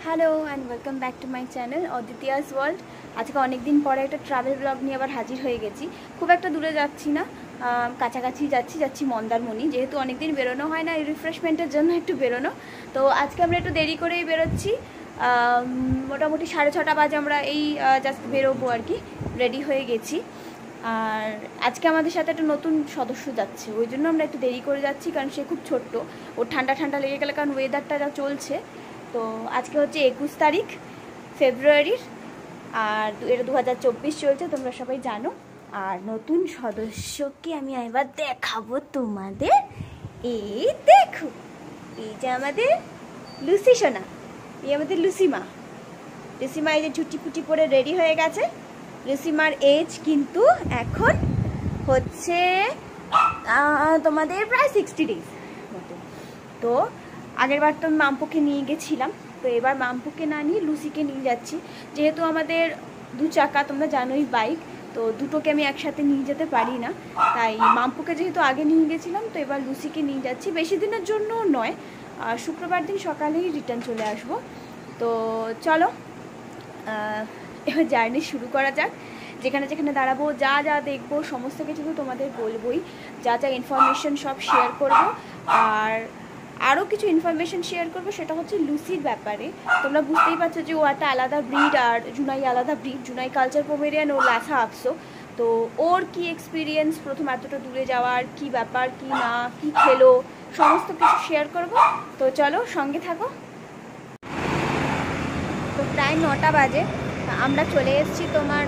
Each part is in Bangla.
Hello and welcome back to my channel Aditya's world. আজকে অনেক দিন পরে একটা ট্রাভেল ব্লগ নিয়ে আবার হাজির হয়ে গেছি। খুব একটা দূরে যাচ্ছি না, কাছাকাছি যাচ্ছি মন্দারমণি। যেহেতু অনেক দিন বেরোনো হয় না, এই রিফ্রেশমেন্টের জন্য একটু বেরোনো। তো আজকে আমরা একটু দেরি করেই বেরোচ্ছি। মোটামুটি 6:30 বাজে আমরা এই জাস্ট বেরোবো আর কি, রেডি হয়ে গেছি। আর আজকে আমাদের সাথে একটা নতুন সদস্য যাচ্ছে, ওই জন্য আমরা একটু দেরি করে যাচ্ছি, কারণ সে খুব ছোট্ট, ওর ঠান্ডা লেগে গেলে, কারণ ওয়েদারটা যা চলছে। তো আজকে হচ্ছে 21 তারিখ ফেব্রুয়ারির, আর এটা 2024 চলছে, তোমরা সবাই জানো। আর নতুন সদস্যকে আমি এবার দেখাবো তোমাদের। এই দেখো, এই যে আমাদের লুসি সোনা, এই আমাদের লুসিমা। লুসিমা এই যে ছুটি ফুটি পরে রেডি হয়ে গেছে। লুসিমার এজ কিন্তু এখন হচ্ছে তোমাদের প্রায় 60 ডেজ মতো। তো আগের বার তো মাম্পুকে নিয়ে গেছিলাম, তো এবার মাম্পুকে না নিয়ে লুসিকে নিয়ে যাচ্ছি। যেহেতু আমাদের 2 চাকা, তোমরা জানোই, বাইক, তো দুটোকে আমি একসাথে নিয়ে যেতে পারি না। তাই মাম্পুকে যেহেতু আগে নিয়ে গেছিলাম, তো এবার লুসিকে নিয়ে যাচ্ছি। বেশি দিনের জন্য নয়, শুক্রবার দিন সকালেই রিটার্ন চলে আসব। তো চলো এবার জার্নি শুরু করা যাক। যেখানে যেখানে দাঁড়াবো, যা যা দেখবো, সমস্ত কিছু তো তোমাদের বলবোই। যা যা ইনফরমেশন সব শেয়ার করব। আর আরও কিছু ইনফরমেশন শেয়ার করবো, সেটা হচ্ছে লুসির ব্যাপারে। তোমরা বুঝতেই পারছো যে ও একটা আলাদা ব্রিড, আর জুনাই আলাদা ব্রিড। জুনাই কালচার পোমেরিয়ান, ও ল্যাথা আপসো। তো ওর কি এক্সপিরিয়েন্স প্রথম এতটা দূরে যাওয়ার, কি ব্যাপার, কি না, কি খেলো, সমস্ত কিছু শেয়ার করব। তো চলো সঙ্গে থাকো। তো প্রায় 9টা বাজে আমরা চলে এসেছি তোমার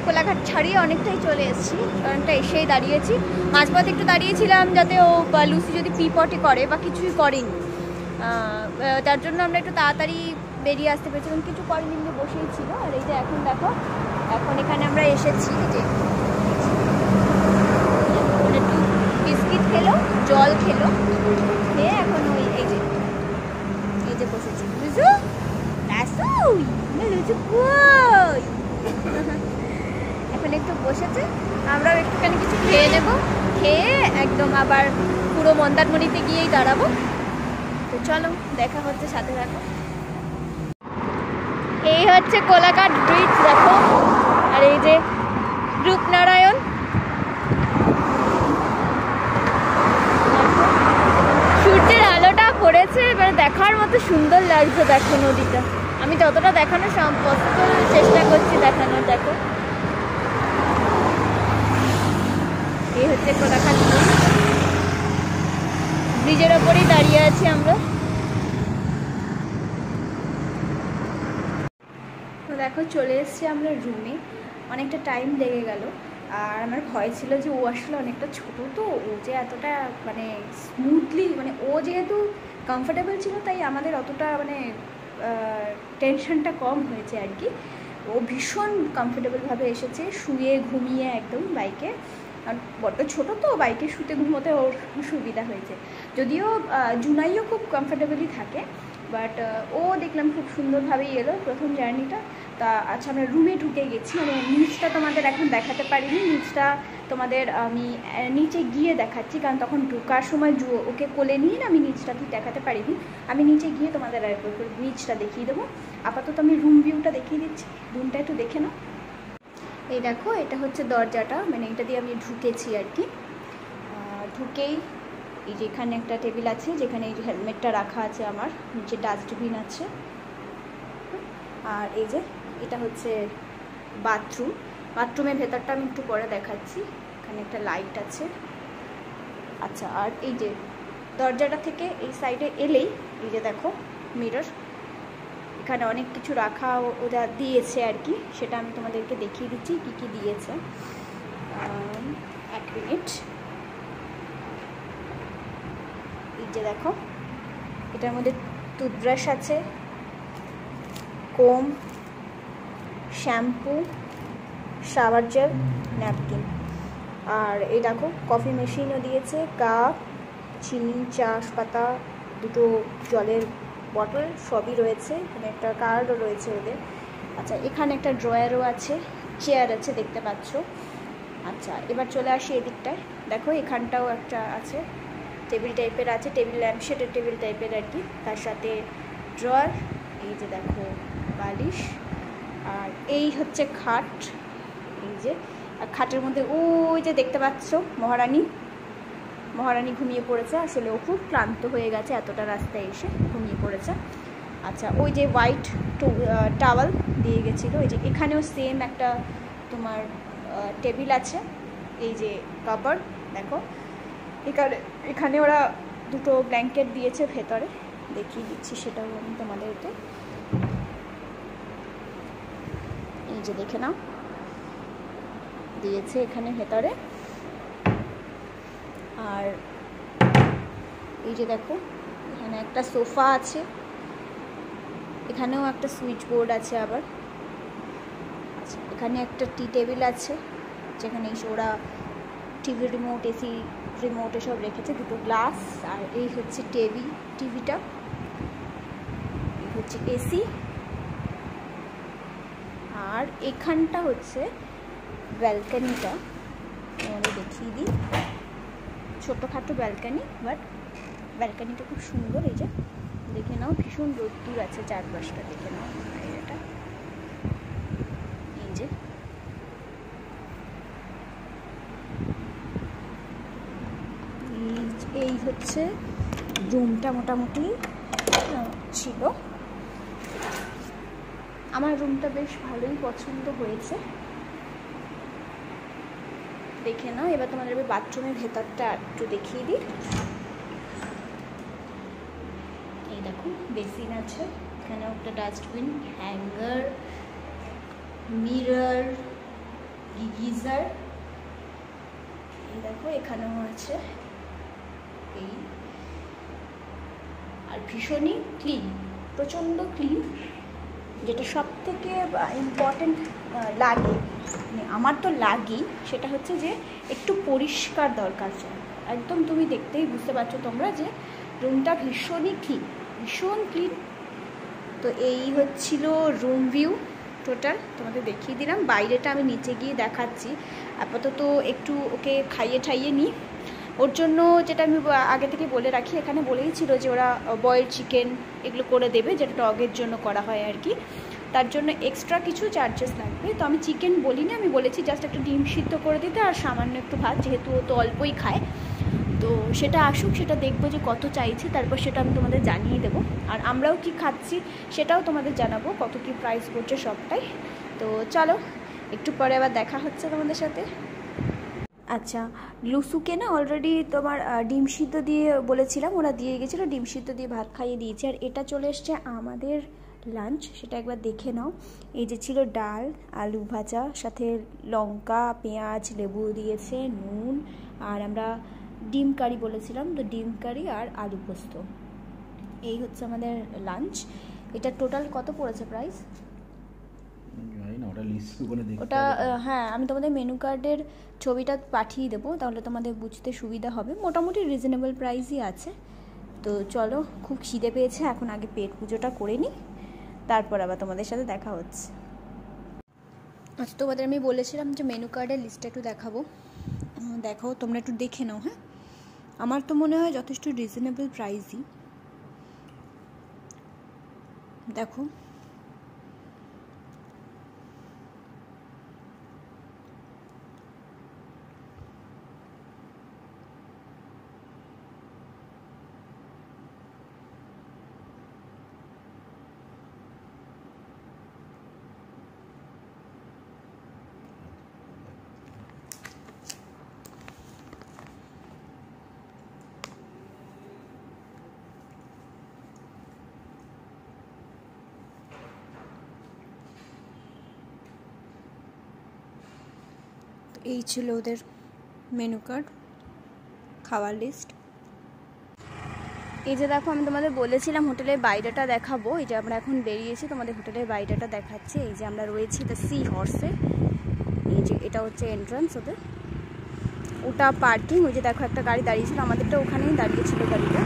কোলাঘাট ছাড়িয়ে অনেকটাই চলে এসেছি, অনেকটা এসেই দাঁড়িয়েছি। মাঝপথে একটু দাঁড়িয়েছিলাম যাতে ও লুসি যদি পিপটি করে বা কিছুই করেনি, তার জন্য আমরা একটু তাড়াতাড়ি বেরিয়ে আসতে পেরেছিলাম। কিছু করেনি, কিন্তু বসেই ছিল। আর এই যে এখন দেখো, এখন এখানে আমরা এসেছি, যে একটু বিস্কিট খেলো, জল খেলো, খেয়ে এখন ওই এই যে বসেছি। বুঝছো, এখন একটু বসেছে, আমরাও একটুখানি কিছু খেয়ে নেব। খেয়ে একদম আবার পুরো মন্দারমণিতে গিয়েই দাঁড়াবো। তো চলো, দেখা হচ্ছে, সাথে থাকো। এই হচ্ছে কোলাঘাট ব্রিজ, দেখো। আর এই যে রূপনারায়ণ, সূর্যের আলোটা পড়েছে, এবার দেখার মতো সুন্দর লাগছে। দেখো নদীটা, আমি যতটা দেখানোর পসিবল চেষ্টা করছি দেখানোর। দেখো, এই হচ্ছে কোলাঘাট ব্রিজের ওপরেই দাঁড়িয়ে আছি আমরা। তো দেখো, চলে এসেছি আমরা রুমে। অনেকটা টাইম লেগে গেল, আর আমার ভয় ছিল যে ও আসলে অনেকটা ছোটো, তো ও যে এতটা মানে স্মুথলি, মানে ও যেহেতু কমফোর্টেবল ছিল, তাই আমাদের অতটা মানে টেনশনটা কম হয়েছে আর কি। ও ভীষণ কমফোর্টেবলভাবে এসেছে, শুয়ে ঘুমিয়ে একদম বাইকে। আর বড্ড ছোটো তো, বাইকে শুতে ঘুমোতে ওর সুবিধা হয়েছে। যদিও জুনাইও খুব কমফোর্টেবলই থাকে, বাট ও দেখলাম খুব সুন্দরভাবেই এলো প্রথম জার্নিটা। তা আচ্ছা, আমরা রুমে ঢুকে গেছি। মানে নিচটা তোমাদের এখন দেখাতে পারিনি, নিচটা তোমাদের আমি নিচে গিয়ে দেখাচ্ছি, কারণ তখন ঢোকার সময় ওকে কোলে নিয়ে না আমি নিচটা ঠিক দেখাতে পারিনি। আমি নিচে গিয়ে তোমাদের আরেকবার নিচটা দেখিয়ে দেবো। আপাতত আমি রুম ভিউটা দেখিয়ে দিচ্ছি, রুমটা একটু দেখে নাও। এই দেখো, এটা হচ্ছে দরজাটা, মানে এটা দিয়ে আমি ঢুকেছি আর কি। ঢুকেই এই যে এখানে একটা টেবিল আছে, যেখানে এই যে হেলমেটটা রাখা আছে আমার, নিচে ডাস্টবিন আছে। আর এই যে এটা হচ্ছে বাথরুমের ভেতরটা আমি একটু পরে দেখাচ্ছি। এখানে একটা লাইট আছে। আচ্ছা, আর এই যে দরজাটা থেকে এই সাইডে এলেই এই যে দেখো মিরর, এখানে অনেক কিছু রাখা ওরা দিয়েছে আর কি, সেটা আমি তোমাদেরকে দেখিয়ে দিচ্ছি কি কি দিয়েছে। এক মিনিট। এই যে দেখো, এটার মধ্যে টুথব্রাশ আছে, কোম, শ্যাম্পু, শাওয়ার জেল, ন্যাপকিন। আর এই দেখো কফি মেশিনও দিয়েছে, কাপ, চিনি, চা পাতা, দুটো জলের বটল, সবই রয়েছে। এখানে একটা কার্ডও রয়েছে ওদের। আচ্ছা, এখানে একটা ড্রয়ারও আছে, চেয়ার আছে, দেখতে পাচ্ছ। আচ্ছা, এবার চলে আসি এদিকটায়। দেখো এখানটাও একটা আছে, টেবিল টাইপের আছে, টেবিল ল্যাম্পশেডের টেবিল টাইপের আর কি, তার সাথে ড্রয়ার, এই যে দেখো বালিশ, আর এই হচ্ছে খাট। এই যে, আর খাটের মধ্যে ওই যে দেখতে পাচ্ছ মহারানী ঘুমিয়ে পড়েছে। আসলে ও খুব ক্লান্ত হয়ে গেছে, এতটা রাস্তায় এসে ঘুমিয়ে পড়েছে। আচ্ছা, ওই যে হোয়াইট টাওয়াল দিয়ে গেছিলো। এই যে এখানেও সেম একটা তোমার টেবিল আছে। এই যে কাপড় দেখো, এখানে ওরা দুটো ব্ল্যাঙ্কেট দিয়েছে ভেতরে, দেখিয়ে দিচ্ছি সেটাও আমি তোমাদেরকে। এই যে দেখে নাও, দিয়েছে এখানে ভেতরে। আর এই যে দেখো, এখানে একটা সোফা আছে, এখানেও একটা সুইচ বোর্ড আছে আবার। আচ্ছা, এখানে একটা টি টেবিল আছে, যেখানে ওরা টিভি রিমোট, এসি রিমোট এসব রেখেছে, দুটো গ্লাস। আর এই হচ্ছে টিভিটা, এই হচ্ছে এসি। আর এখানটা হচ্ছে ব্যালকানিটা, তোমাদের দেখিয়ে দিই। ছোটোখাটো ব্যালকানি, বাট ব্যালকানিটা খুব সুন্দর। এই যে দেখে নাও, ভীষণ রোদ্দুর আছে চারপাশটা, দেখে নাও এটা। এই যে এই হচ্ছে রুমটা, মোটামুটি ছিল। আমার রুমটা বেশ ভালোই পছন্দ হয়েছে, দেখে নাও। এবার তোমাদের বাথরুমের ভেতরটা একটু দেখিয়ে দিই। এই দেখো, বেসিন আছে, এখানেও একটা ডাস্টবিন, হ্যাঙ্গার, মিরর, গিজার। এই দেখো, এখানেও আছে। এই আর ভীষণই ক্লিন, প্রচণ্ড ক্লিন। যেটা সব থেকে ইম্পর্টেন্ট লাগে, মানে আমার তো লাগেই, সেটা হচ্ছে যে একটু পরিষ্কার দরকার। একদম তুমি দেখতেই বুঝতে পারছো তোমরা যে রুমটা ভীষণই ক্লিন, ভীষণ ক্লিন। তো এই হচ্ছিল রুম ভিউ টোটাল, তোমাদের দেখিয়ে দিলাম। বাইরেটা আমি নিচে গিয়ে দেখাচ্ছি। আপাতত একটু ওকে খাইয়ে ঠাইয়ে নিই। ওর জন্য যেটা আমি আগে থেকে বলে রাখি, এখানে বলেই ছিল যে ওরা বয়েলড চিকেন এগুলো করে দেবে, যেটা ডগের জন্য করা হয় আর কি। তার জন্য এক্সট্রা কিছু চার্জেস লাগবে। তো আমি চিকেন বলিনি, আমি বলেছি জাস্ট একটা ডিম সিদ্ধ করে দিতে আর সামান্য একটু ভাত, যেহেতু ও তো অল্পই খায়। তো সেটা আসুক, সেটা দেখবো যে কত চাইছে, তারপর সেটা আমি তোমাদের জানিয়ে দেবো। আর আমরাও কি খাচ্ছি সেটাও তোমাদের জানাবো, কত কি প্রাইস পড়ছে সবটাই। তো চলো, একটু পরে আবার দেখা হচ্ছে তোমাদের সাথে। আচ্ছা, লুসুকে না অলরেডি তোমার ডিম সিদ্ধ দিয়ে বলেছিলাম, ওরা দিয়ে গেছিলো, ডিম সিদ্ধ দিয়ে ভাত খাইয়ে দিয়েছে। আর এটা চলে এসছে আমাদের লাঞ্চ, সেটা একবার দেখে নাও। এই যে ছিল ডাল, আলু ভাজা, সাথে লঙ্কা, পেঁয়াজ, লেবু দিয়েছে, নুন। আর আমরা ডিম কারি বলেছিলাম, তো ডিম কারি আর আলু পোস্ত। এই হচ্ছে আমাদের লাঞ্চ। এটা টোটাল কত পড়েছে প্রাইস? ওটা হ্যাঁ, আমি তোমাদের মেনু কার্ডের ছবিটা পাঠিয়ে দেবো, তাহলে তোমাদের বুঝতে সুবিধা হবে। মোটামুটি রিজনেবল প্রাইসই আছে। তো চলো, খুব খিদে পেয়েছে, এখন আগে পেট পুজোটা করে নিই, তারপর আবার তোমাদের সাথে দেখা হচ্ছে। আচ্ছা, তোমাদের আমি বলেছিলাম যে মেনু কার্ডের লিস্টটা একটু দেখাবো, দেখো তোমরা একটু দেখে নাও। হ্যাঁ, আমার তো মনে হয় যথেষ্ট রিজনেবল প্রাইসই। দেখো, এই ছিল ওদের মেনু কার্ড, খাওয়ার লিস্ট। এই যে দেখো, আমি তোমাদের বলেছিলাম হোটেলের বাইরেটা দেখাবো। এই যে আমরা এখন বেরিয়েছি, তোমাদের হোটেলের বাইরেটা দেখাচ্ছি। এই যে আমরা রয়েছি দ্য সি হর্সে। এই যে এটা হচ্ছে এন্ট্রান্স ওদের, ওটা পার্কিং। ওই যে দেখো একটা গাড়ি দাঁড়িয়েছিল, আমাদেরটা ওখানেই দাঁড়িয়েছিল গাড়িটা।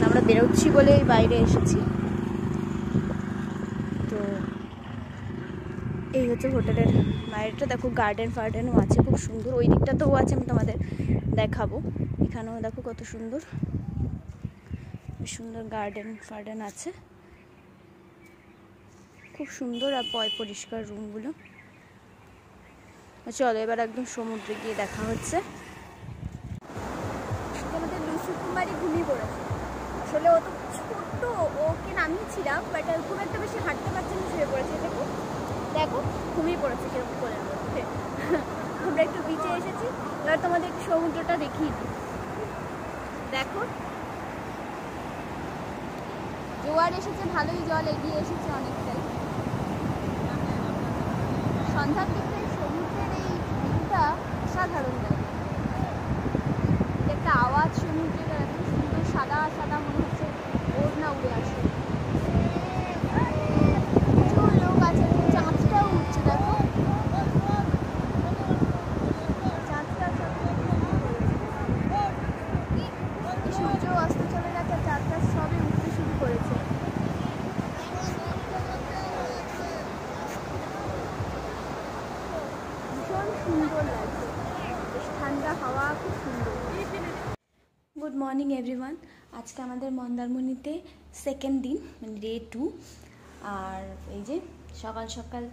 আমরা বেরোচ্ছি বলে বাইরে এসেছি। তো এই হচ্ছে হোটেলের বাইরেটা, দেখো গার্ডেন ফার্ডেনও আছে, খুব সুন্দর। ওই দিকটাতেও আছে, আমি তোমাদের দেখাবো। এখানেও দেখো কত সুন্দর সুন্দর গার্ডেন ফার্ডেন আছে। খুব সুন্দর আর পরিষ্কার রুমগুলো। চলো এবার একদম সমুদ্রে গিয়ে দেখা হচ্ছে। আমাদের লুসু কুমারী ঘুমিয়ে পড়েছে। আসলে ও তো ছোট্ট, ওকে নামিয়েছিলাম, বাট খুব একটা বেশি হাঁটতে পারছে না, শুয়ে পড়েছে। দেখো দেখো ঘুমিয়ে পড়েছে কিরকম কোলের মধ্যে। আমরা একটু বিচে এসেছি, এবার তোমাদের একটু সমুদ্রটা দেখিয়ে দিই। দেখো জোয়ার এসেছে, ভালোই জল এগিয়ে এসেছে অনেকটাই। সন্ধ্যার দিকে সমুদ্রের এই ভিউটা অসাধারণ লাগে। একটা আওয়াজ সমুদ্রের এত সুন্দর, সাদা সাদা মনে হচ্ছে ওড়না উড়ে আসে। প্রচুর লোক আছে, চাঁদটাও উঠছে। দেখো চাঁদটা সূর্য অস্ত চলে গেছে, চাঁদটা সবে উঠতে শুরু করেছে। ভীষণ সুন্দর লাগছে, বেশ ঠান্ডা হাওয়া, খুব সুন্দর। Good morning everyone. আজকে আমাদের মন্দারমণিতে সেকেন্ড দিন, মানে ডে 2। আর এই যে সকাল সকাল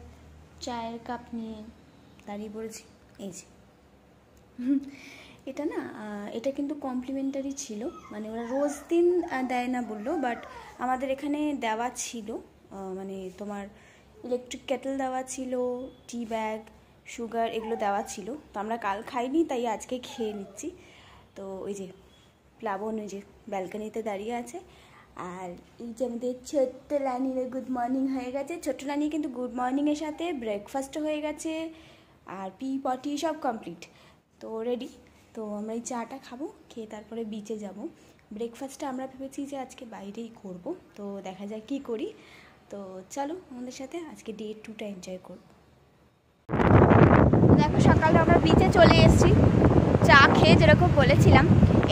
চায়ের কাপ নিয়ে দাঁড়িয়ে পড়েছি। এই যে এটা না, এটা কিন্তু কমপ্লিমেন্টারি ছিল, মানে ওরা রোজ দিন দেয় না বললো, বাট আমাদের এখানে দেওয়া ছিল। মানে তোমার ইলেকট্রিক কেটল দেওয়া ছিল, টি ব্যাগ, সুগার এগুলো দেওয়া ছিল। তো আমরা কাল খাইনি, তাই আজকে খেয়ে নিচ্ছি। তো ওই যে প্লাবন ওই যে ব্যালকনিতে দাঁড়িয়ে আছে। আর এই যে আমাদের ছোট্ট রানির গুড মর্নিং হয়ে গেছে। ছোট্ট রানি কিন্তু গুড মর্নিংয়ের সাথে ব্রেকফাস্টও হয়ে গেছে, আর পটি সব কমপ্লিট, তো রেডি। তো আমরা এই চাটা খাবো, খেয়ে তারপরে বিচে যাব। ব্রেকফাস্টটা আমরা ভেবেছি যে আজকে বাইরেই করব, তো দেখা যায় কি করি। তো চলো আমাদের সাথে আজকে ডে 2টা এনজয় করব। দেখো সকালে আমরা বিচে চলে এসেছি চা খেয়ে, যেরকম বলেছিলাম।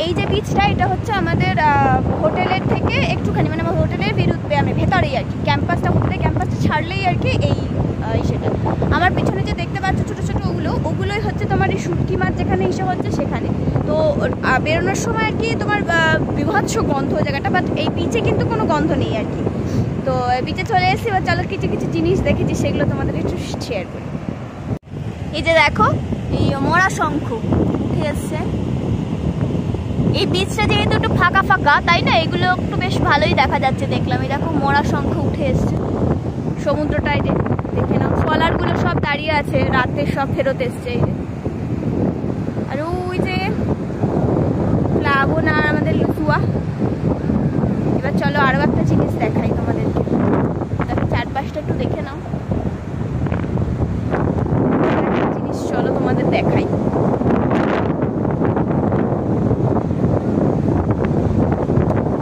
এই যে বিচটা, এটা হচ্ছে আমাদের হোটেলের থেকে একটুখানি, মানে আমার হোটেলের ভেতরেই আর কি, ক্যাম্পাসটা, হোটেলের ক্যাম্পাসটা ছাড়লেই আর কি এই সেটা। আমার পিছনে যে দেখতে পাচ্ছ ছোটো ছোটো ওগুলোই হচ্ছে তোমার এই শুটকি মাছ যেখানে এসে হচ্ছে সেখানে। তো বেরোনোর সময় আর কি তোমার বিভৎস গন্ধ জায়গাটা, বাট এই বিচে কিন্তু কোনো গন্ধ নেই আর কি। তো বিচে চলে এসেছি, এবার চলো কিছু কিছু জিনিস দেখেছি সেগুলো তোমাদের একটু শেয়ার করি। এই যে দেখো, এই মরা শঙ্খ উঠে এসছে। এই বীজটা যেহেতু একটু ফাঁকা ফাঁকা, তাই না, এগুলো একটু বেশ ভালোই দেখা যাচ্ছে। দেখলাম এই দেখো মরা শঙ্খ উঠে এসছে সমুদ্রটায়। দেখে নাও, ট্রলারগুলো সব দাঁড়িয়ে আছে, রাতে সব ফেরত এসছে। এই যে, আর ওই যে প্লাবন আর আমাদের লুতুয়া। এবার চলো আরো একটা জিনিস দেখাই তোমাদেরকে। দেখো চারপাশটা একটু দেখে নাও। জিনিস চলো তোমাদের দেখাই।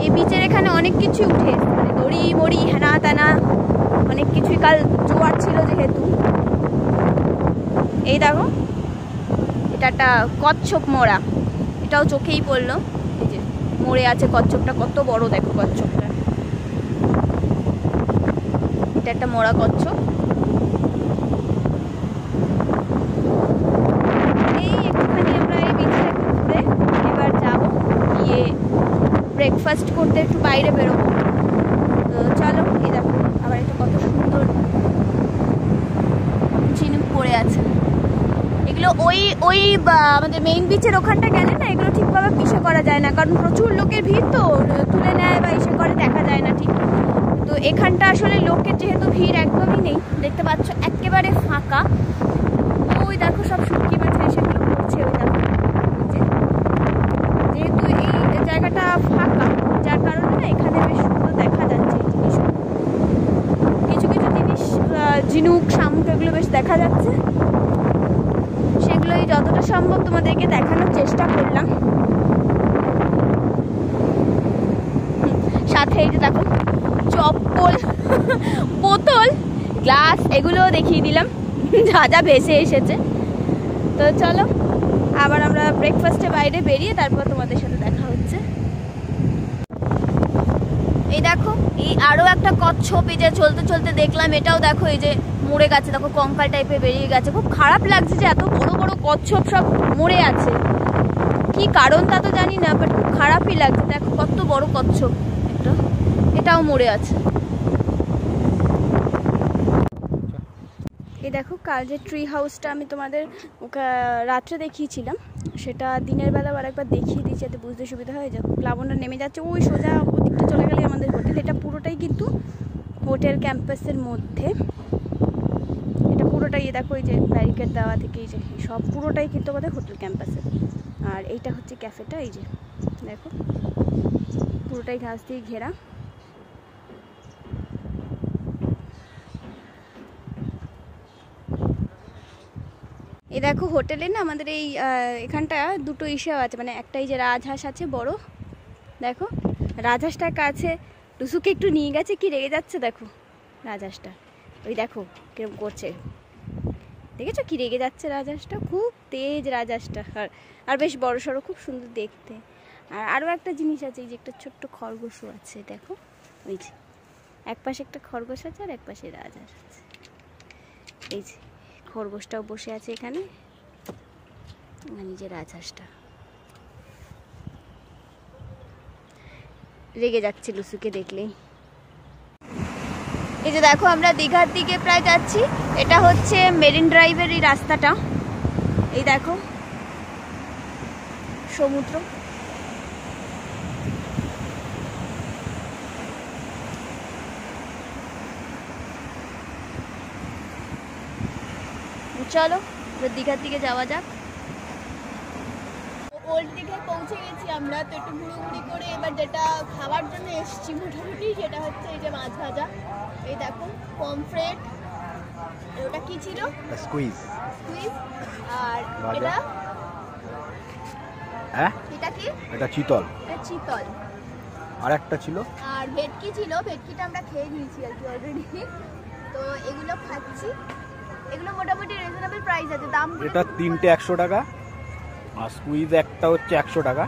এই বিচের এখানে অনেক কিছু উঠে, মানে দড়ি মড়ি হেনা তেনা অনেক কিছুই। কাল জোয়ার ছিল যেহেতু। এই দেখো এটা একটা কচ্ছপ মরা, এটাও চোখেই পড়লো। এই যে মরে আছে কচ্ছপটা, কত বড় দেখো কচ্ছপটা। এটা একটা মরা কচ্ছপ। এই একটুখানি আমরা এই বিচটা ঘুরে এবার যাবো, গিয়ে ব্রেকফাস্ট করতে একটু বাইরে বেরোবো। তো চলো, এই দেখো আবার এটা কত সুন্দর ঝিনুক পড়ে আছে। এগুলো ওই আমাদের মেইন বিচের ওখানটা গেলে না, এগুলো ঠিকভাবে ইসে করা যায় না, কারণ প্রচুর লোকের ভিড়, তো তুলে নেয় বা ইসে করে দেখা যায় না ঠিক। তো এখানটা আসলে লোকের যেহেতু ভিড় একদমই নেই, দেখতে পাচ্ছ একেবারে ফাঁকা। ওই দেখো সব শুটকি মাছের সেগুলো পড়ছে। ওই দেখো যেহেতু এই জায়গাটা ফাঁকা, যার কারণে না এখানে বেশ সুন্দর দেখা যাচ্ছে এই জিনিসগুলো। কিছু কিছু জিনিস ঝিনুক, শামুক এগুলো বেশ দেখা যাচ্ছে। সেগুলোই যতটা সম্ভব তোমাদেরকে দেখানোর চেষ্টা করলাম। সাথে এই যে দেখো চপ্পল, বোতল, গ্লাস এগুলোও দেখিয়ে দিলাম, যা যা ভেসে এসেছে। তো চলো আবার আমরা ব্রেকফাস্টে বাইরে বেরিয়ে তারপর তোমাদের সাথে দেখা হচ্ছে। এই দেখো এই আরো একটা কচ্ছপ, এই যে চলতে চলতে দেখলাম, এটাও দেখো এই যে মরে গেছে, দেখো কঙ্কাল টাইপের বেরিয়ে গেছে। খুব খারাপ লাগছে যে এত বড় বড় কচ্ছপ সব মরে আছে, কি কারণ তা তো জানি না, বাট খুব খারাপই লাগছে। দেখো কত বড় কচ্ছপ, এটাও মরে আছে। দেখো কাল যে ট্রি হাউসটা আমি তোমাদের রাত্রে দেখিয়েছিলাম, সেটা দিনের বেলা আরেকবার দেখিয়ে দিচ্ছি যাতে বুঝতে সুবিধা হয়। যাক প্লাবনটা নেমে যাচ্ছে ওই সোজা ওদিকটা চলে গেলে আমাদের হোটেল। এটা পুরোটাই কিন্তু হোটেল ক্যাম্পাসের মধ্যে, এটা পুরোটাই দেখো এই যে ব্যারিকেড দেওয়া থেকে এই যে সব পুরোটাই কিন্তু আমাদের হোটেল ক্যাম্পাসে। আর এইটা হচ্ছে ক্যাফেটা, এই যে দেখো পুরোটাই ঘাস দিয়ে ঘেরা। এই দেখো হোটেলে না আমাদের এই এখানটা দুটো ইসেও আছে, মানে একটা এই যে রাজহাঁস আছে বড়, দেখো রাজহাঁসটার কাছে লুসুকে একটু নিয়ে গেছে, কি রেগে যাচ্ছে দেখো রাজহাঁসটা, ওই দেখো কিরকম করছে, দেখেছো কি রেগে যাচ্ছে রাজহাঁসটা, খুব তেজ রাজহাঁসটা, আর বেশ বড় সড়ো, খুব সুন্দর দেখতে। আর আরও একটা জিনিস আছে, এই যে একটা ছোট্ট খরগোশও আছে দেখো, ওই যে এক পাশে একটা খরগোশ আছে আর এক পাশে রাজহাঁস আছে, এই যে খরগোশটাও বসে আছে এখানে, নিজের রাজহাঁসটা রেগে যাচ্ছে লুসুকে দেখলেই। এই যে দেখো আমরা দীঘার দিকে প্রায় যাচ্ছি, এটা হচ্ছে মেরিন ড্রাইভের এই রাস্তাটা, এই দেখো সমুদ্র, চলো দীঘার দিকে যাওয়া যাক। ওল্ড দীঘায় পৌঁছে গেছি আমরা, তো একটু ঘুরোঘুরি করে এবার যেটা খাওয়ার জন্য এসেছি মোটামুটি, যেটা হচ্ছে এই যে মাছ ভাজা, এই দেখো পমফ্রেট, ওটা কি ছিল স্কুইজ, আর এটা হ্যাঁ এটা কি, এটা চিতল, এটা চিতল, আর একটা ছিল আর ভেটকি ছিল, ভেটকিটা আমরা খেয়ে নিয়েছি আর কি অলরেডি। তো এগুলো খাচ্ছি, এগুলো মোটামুটি রিজনেবল প্রাইস আছে, দাম এটা তিনটে 100 টাকা, আর স্কুইজ একটা হচ্ছে 100 টাকা,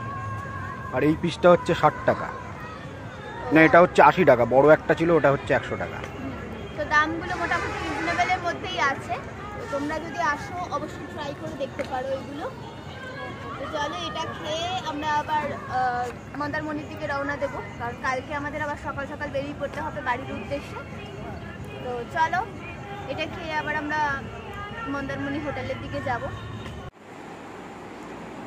আর এই পিসটা হচ্ছে 60 টাকা, না এটা হচ্ছে 80 টাকা, বড় একটা ছিল ওটা হচ্ছে 100 টাকা। তো দামগুলো মোটামুটি রিজনেবলের মধ্যেই আছে, তো তোমরা যদি আসো অবশ্যই ট্রাই করে দেখতে পারো এগুলো। তো চলো এটা খেয়ে আমরা আবার মন্দারমণির দিকে রওনা দেবো, কারণ কালকে আমাদের আবার সকাল সকাল বেরিয়ে পড়তে হবে বাড়ির উদ্দেশ্যে। তো চলো এটা খেয়ে আবার আমরা মন্দারমণি হোটেলের দিকে যাব।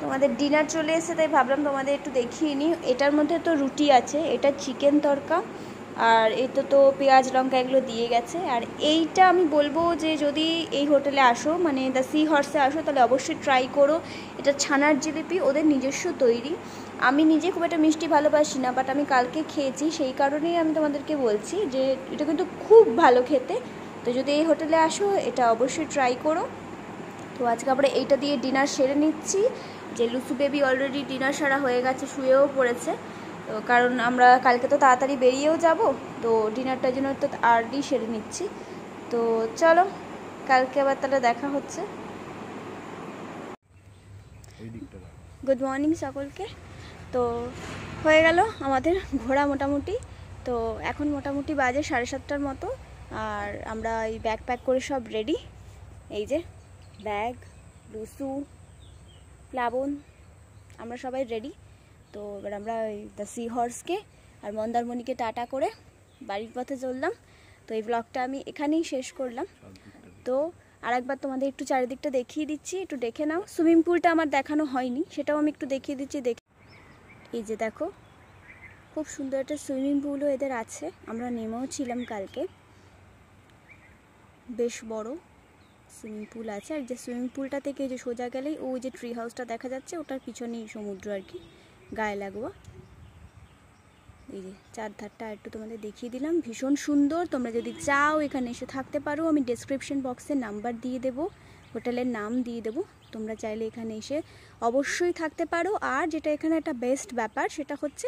তোমাদের ডিনার চলে এসেছে, তাই ভাবলাম তোমাদের একটু দেখিয়ে নিই। এটার মধ্যে তো রুটি আছে, এটা চিকেন তড়কা, আর এটা তো পেঁয়াজ লঙ্কা এগুলো দিয়ে গেছে। আর এইটা আমি বলবো যে যদি এই হোটেলে আসো, মানে দ্য সি হর্সে আসো, তাহলে অবশ্যই ট্রাই করো। এটা ছানার জিলিপি, ওদের নিজস্ব তৈরি। আমি নিজে খুব একটা মিষ্টি ভালোবাসি না, বাট আমি কালকে খেয়েছি, সেই কারণেই আমি তোমাদেরকে বলছি যে এটা কিন্তু খুব ভালো খেতে। তো যদি এই হোটেলে আসো এটা অবশ্যই ট্রাই করো। তো আজকে আমরা এইটা দিয়ে ডিনার সেরে নিচ্ছি, যে লুসু বেবি অলরেডি ডিনার সারা হয়ে গেছে, শুয়েও পড়েছে। তো কারণ আমরা কালকে তো তাড়াতাড়ি বেরিয়েও যাব, তো ডিনারটার জন্য তো আর্লি সেরে নিচ্ছি। তো চলো কালকে আবার তাহলে দেখা হচ্ছে। গুড মর্নিং সকলকে। তো হয়ে গেল আমাদের ঘোরা মোটামুটি, তো এখন মোটামুটি বাজে 7:30টার মতো, আর আমরা এই ব্যাগ প্যাক করে সব রেডি। এই যে ব্যাগ, লুসু, প্লাবন, আমরা সবাই রেডি। তো এবার আমরা ওই দ্য সি হর্সকে আর মন্দারমণিকে টাটা করে বাড়ির পথে চললাম। তো এই ব্লগটা আমি এখানেই শেষ করলাম। তো আর একবার তোমাদের একটু চারিদিকটা দেখিয়ে দিচ্ছি, একটু দেখে নাও। সুইমিং পুলটা আমার দেখানো হয়নি, সেটাও আমি একটু দেখিয়ে দিচ্ছি। এই যে দেখো খুব সুন্দর একটা সুইমিং পুলও এদের আছে, আমরা নেমেও ছিলাম কালকে, বেশ বড় সুইমিং পুল আছে। আর যে সুইমিং পুলটা থেকে যে সোজা গেলেই ওই যে ট্রি হাউসটা দেখা যাচ্ছে, ওটার পিছনেই সমুদ্র আর কি, গায়ে লাগোয়া। এই যে চারধারটা একটু তোমাদের দেখিয়ে দিলাম, ভীষণ সুন্দর। তোমরা যদি চাও এখানে এসে থাকতে পারো, আমি ডেসক্রিপশন বক্সে নাম্বার দিয়ে দেবো, হোটেলের নাম দিয়ে দেবো, তোমরা চাইলে এখানে এসে অবশ্যই থাকতে পারো। আর যেটা এখানে একটা বেস্ট ব্যাপার, সেটা হচ্ছে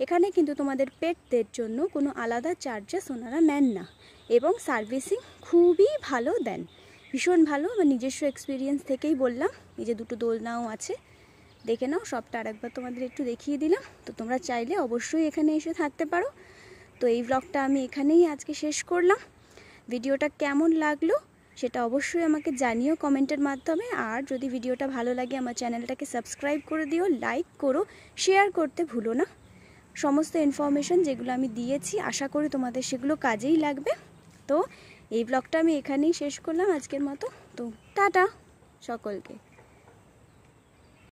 এখানে কিন্তু তোমাদের পেটদের জন্য কোনো আলাদা চার্জেস ওনারা নেন না, এবং সার্ভিসিং খুবই ভালো দেন, ভীষণ ভালো। আমার নিজস্ব এক্সপিরিয়েন্স থেকেই বললাম। এই যে দুটো দোলনাও আছে, দেখে নাও, সবটা আরেকবার তোমাদের একটু দেখিয়ে দিলাম। তো তোমরা চাইলে অবশ্যই এখানে এসে থাকতে পারো। তো এই ব্লগটা আমি এখানেই আজকে শেষ করলাম। ভিডিওটা কেমন লাগলো সেটা অবশ্যই আমাকে জানিও কমেন্টের মাধ্যমে। আর যদি ভিডিওটা ভালো লাগে আমার চ্যানেলটাকে সাবস্ক্রাইব করে দিও, লাইক করো, শেয়ার করতে ভুলো না। সমস্ত ইনফরমেশন যেগুলো আমি দিয়েছি আশা করি তোমাদের সেগুলো কাজেই লাগবে। তো এই ব্লগটা আমি এখানেই শেষ করলাম আজকের মতো। তো টাটা সকলকে।